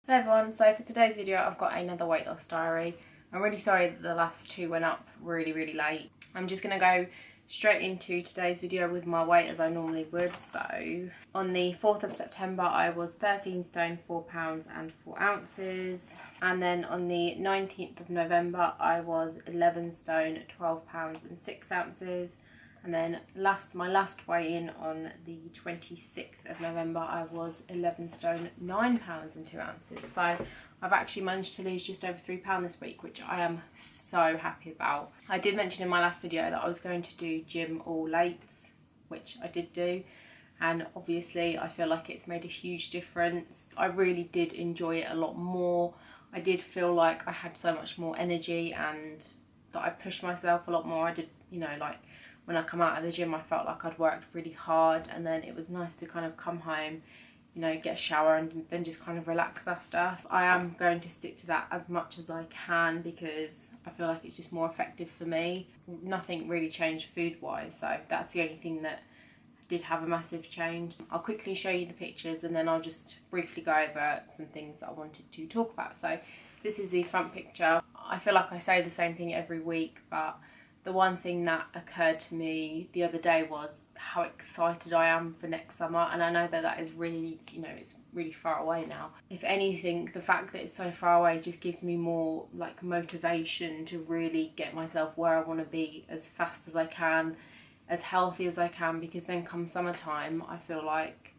Hello everyone, so for today's video I've got another weight loss diary. I'm really sorry that the last two went up really late. I'm just going to go straight into today's video with my weight as I normally would. So on the 4th of September I was 13 stone 4 pounds and 4 ounces, and then on the 19th of November I was 11 stone 12 pounds and 6 ounces. And then my last weigh-in on the 26th of November, I was 11 stone 9 pounds and 2 ounces. So I've actually managed to lose just over £3 this week, which I am so happy about. I did mention in my last video that I was going to do gym all lates, which I did do. And obviously I feel like it's made a huge difference. I really did enjoy it a lot more. I did feel like I had so much more energy and that I pushed myself a lot more. I did, like, when I come out of the gym I felt like I'd worked really hard, and then it was nice to kind of come home, get a shower and then just kind of relax after. I am going to stick to that as much as I can because I feel like it's just more effective for me. Nothing really changed food wise, so that's the only thing that did have a massive change. I'll quickly show you the pictures and then I'll just briefly go over some things that I wanted to talk about. So this is the front picture. I feel like I say the same thing every week, but the one thing that occurred to me the other day was how excited I am for next summer, and I know that is really, it's really far away now. If anything, the fact that it's so far away just gives me more like motivation to really get myself where I want to be as fast as I can, as healthy as I can, because then come summertime I feel like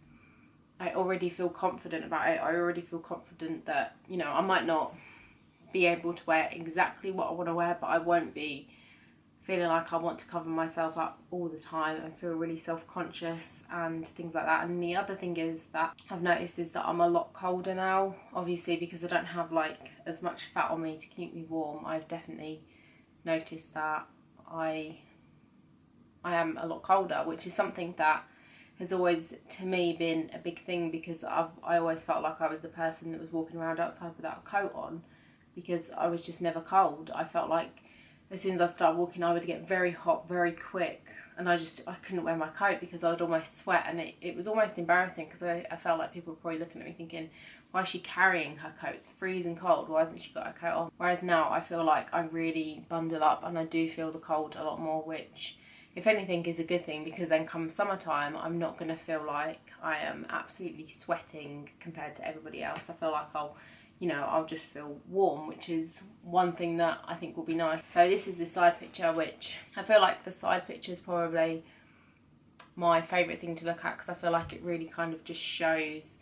I already feel confident about it. I already feel confident that, I might not be able to wear exactly what I want to wear, but I won't be feeling like I want to cover myself up all the time and feel really self-conscious and things like that. And the other thing is that I've noticed is that I'm a lot colder now, obviously because I don't have like as much fat on me to keep me warm. I've definitely noticed that I am a lot colder, which is something that has always to me been a big thing, because I always felt like I was the person that was walking around outside without a coat on because I was just never cold. I felt like as soon as I started walking I would get very hot very quick, and I couldn't wear my coat because I would almost sweat, and it was almost embarrassing because I felt like people were probably looking at me thinking, why is she carrying her coat? It's freezing cold, why hasn't she got her coat on? Whereas now I feel like I really bundle up and I do feel the cold a lot more, which if anything is a good thing, because then come summertime I'm not going to feel like I am absolutely sweating compared to everybody else. I feel like I'll just feel warm, which is one thing that I think will be nice. So this is the side picture, which I feel like the side picture is probably my favourite thing to look at because I feel like it really kind of just shows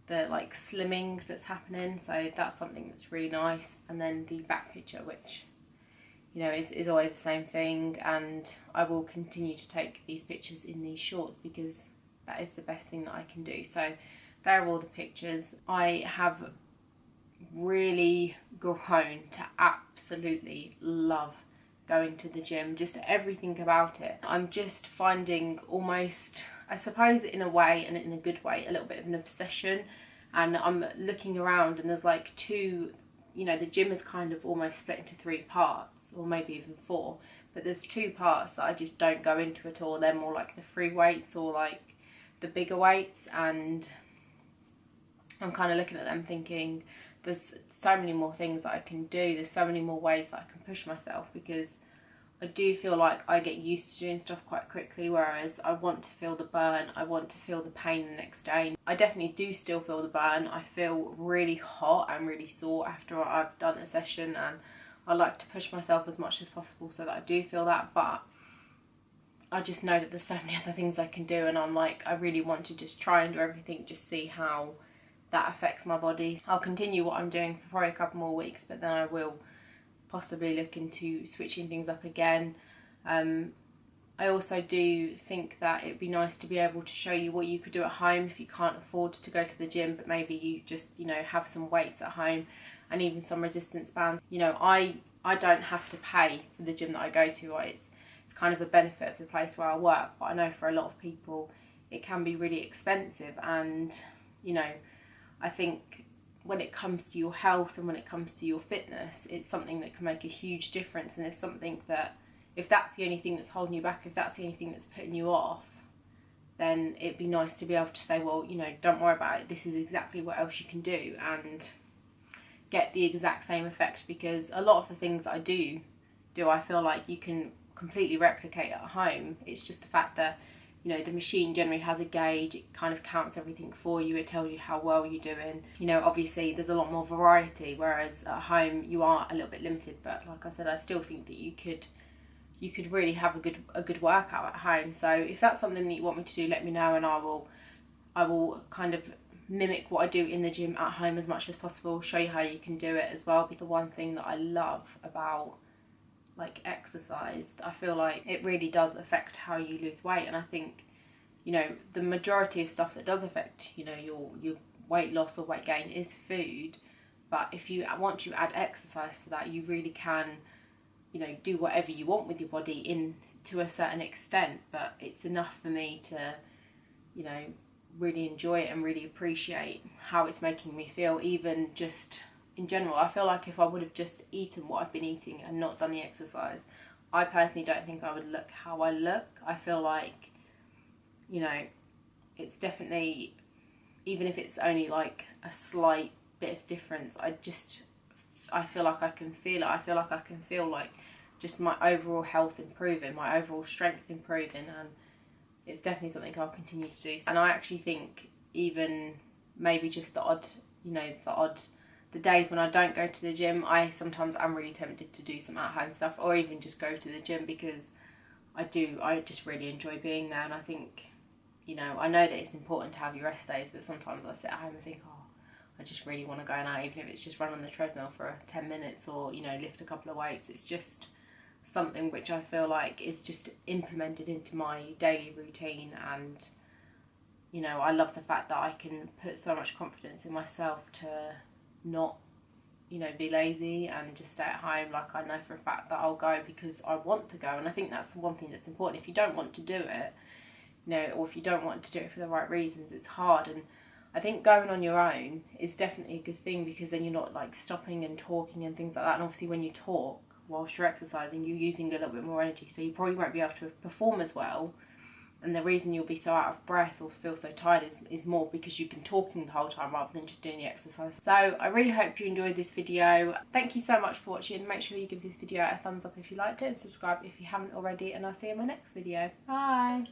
the like slimming that's happening. So that's something that's really nice. And then the back picture, which is always the same thing, and I will continue to take these pictures in these shorts because that is the best thing that I can do. So there are all the pictures. I have really grown to absolutely love going to the gym, just everything about it. I'm just finding almost, I suppose in a way and in a good way, a little bit of an obsession. And I'm looking around and there's like two, the gym is kind of almost split into 3 parts, or maybe even 4, but there's 2 parts that I just don't go into at all. They're more like the free weights or like the bigger weights, and I'm kind of looking at them thinking there's so many more things that I can do, there's so many more ways that I can push myself, because I do feel like I get used to doing stuff quite quickly, whereas I want to feel the burn, I want to feel the pain the next day. I definitely do still feel the burn. I feel really hot and really sore after I've done a session, and I like to push myself as much as possible so that I do feel that, but I just know that there's so many other things I can do, and I'm like, I really want to just try and do everything, just see how that affects my body. I'll continue what I'm doing for probably a couple more weeks, but then I will possibly look into switching things up again. I also do think that it'd be nice to be able to show you what you could do at home if you can't afford to go to the gym, but maybe you just have some weights at home and even some resistance bands. I don't have to pay for the gym that I go to. It's kind of a benefit of the place where I work, but I know for a lot of people it can be really expensive, and I think when it comes to your health and when it comes to your fitness, it's something that can make a huge difference. And it's something that, if that's the only thing that's holding you back, if that's the only thing that's putting you off, then it'd be nice to be able to say, well, don't worry about it, this is exactly what else you can do. And get the exact same effect, because a lot of the things that I do I feel like you can completely replicate at home. It's just the fact that, you know, the machine generally has a gauge, it kind of counts everything for you, it tells you how well you're doing. You know, obviously there's a lot more variety, whereas at home you are a little bit limited, but like I said, I still think that you could really have a good workout at home. So if that's something that you want me to do, let me know, and I will kind of mimic what I do in the gym at home as much as possible, show you how you can do it as well. But the one thing that I love about like exercise, I feel like it really does affect how you lose weight. And I think, you know, the majority of stuff that does affect, you know, your weight loss or weight gain is food. But if you once you add exercise to that, you really can, you know, do whatever you want with your body in to a certain extent. But it's enough for me to, you know, really enjoy it and really appreciate how it's making me feel, even just in general. I feel like if I would have just eaten what I've been eating and not done the exercise, I personally don't think I would look how I look. I feel like, you know, it's definitely, even if it's only like a slight bit of difference, I feel like I can feel it. I feel like I can feel like just my overall health improving, my overall strength improving, and it's definitely something I'll continue to do. And I actually think even maybe just the days when I don't go to the gym, I sometimes am really tempted to do some at-home stuff, or even just go to the gym, because I just really enjoy being there. And I think, you know, I know that it's important to have your rest days, but sometimes I sit at home and think, oh, I just really want to go out, even if it's just run on the treadmill for 10 minutes or, you know, lift a couple of weights. It's just something which I feel like is just implemented into my daily routine. And, you know, I love the fact that I can put so much confidence in myself to not, you know, be lazy and just stay at home. Like, I know for a fact that I'll go because I want to go. And I think that's one thing that's important. If you don't want to do it, you know, or if you don't want to do it for the right reasons, it's hard. And I think going on your own is definitely a good thing, because then you're not like stopping and talking and things like that. And obviously when you talk whilst you're exercising, you're using a little bit more energy, so you probably won't be able to perform as well. And the reason you'll be so out of breath or feel so tired is more because you've been talking the whole time rather than just doing the exercise. So I really hope you enjoyed this video. Thank you so much for watching. Make sure you give this video a thumbs up if you liked it, and subscribe if you haven't already, and I'll see you in my next video. Bye!